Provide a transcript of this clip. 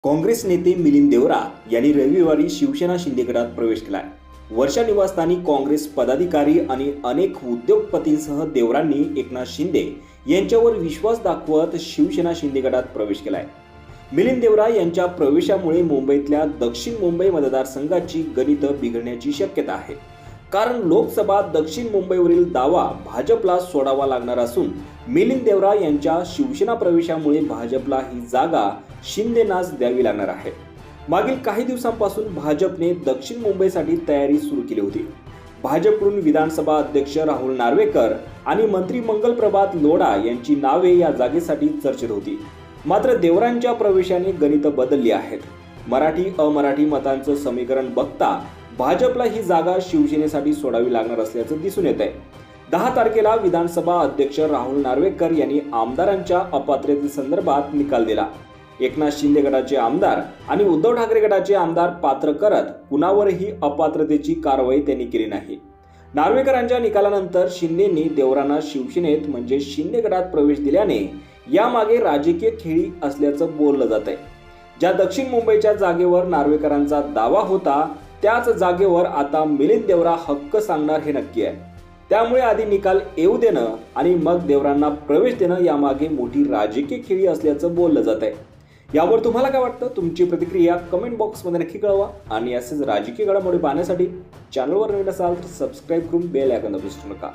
काँग्रेस नेते मिलिंद देवरा यांनी रविवारी शिवसेना शिंदे गटात प्रवेश केलाय। वर्षा निवासस्थानी काँग्रेस पदाधिकारी आणि अनेक उद्योगपतींसह देवरांनी एकनाथ शिंदे यांच्यावर विश्वास दाखवत शिवसेना शिंदे गटात प्रवेश केलाय। मिलिंद देवरा यांच्या प्रवेशामुळे मुंबईतल्या दक्षिण मुंबई मतदारसंघाची गणितं बिघडण्याची शक्यता आहे, कारण लोकसभा दक्षिण मुंबईवरील दावा भाजपला सोडावा लागणार असून मिलिंद देवरा यांच्या शिवसेना प्रवेशामुळे भाजपला ही जागा शिंदेनाच द्यावी लागणार आहे। मागील काही दिवसांपासून भाजपने दक्षिण मुंबईसाठी तयारी सुरू केली होती। भाजपकडून विधानसभा अध्यक्ष राहुल नार्वेकर आणि मंत्री मंगल प्रभात लोढा यांची नावे या जागेसाठी चर्चेत होती। मात्र देवरांच्या प्रवेशाने गणितं बदलली आहेत। मराठी अमराठी मतांचं समीकरण बघता भाजपला ही जागा शिवसेनेसाठी सोडावी लागणार असल्याचं दिसून येत आहे। 10 तारखेला विधानसभा अध्यक्ष राहुल नार्वेकर यांनी आमदारांच्या अपात्रतेसंदर्भात निकाल दिला। एकनाथ शिंदे गटाचे आमदार आणि उद्धव ठाकरे गटाचे आमदार पात्र करत कुणावरही अपात्रतेची कारवाई त्यांनी केली नाही। नार्वेकरांच्या निकालानंतर शिंदेंनी देवरांना शिवसेनेत म्हणजे शिंदे गटात प्रवेश दिल्याने यामागे राजकीय खेळी असल्याचं बोललं जात आहे। ज्या दक्षिण मुंबईच्या जागेवर नार्वेकरांचा दावा होता त्याच जागेवर आता मिलिंद देवरा हक्क सांगणार हे नक्की आहे। त्यामुळे आधी निकाल येऊ देणं आणि मग देवरांना प्रवेश देणं यामागे मोठी राजकीय खेळी असल्याचं बोललं जात आहे। यावर तुम्हाला काय वाटतं? तुमची प्रतिक्रिया कमेंट बॉक्समध्ये नक्की कळवा आणि असेच राजकीय घडामोडी पाहण्यासाठी चॅनलवर नवीन असाल तर सबस्क्राईब करून बेल आयकॉन दाबू विसरू नका।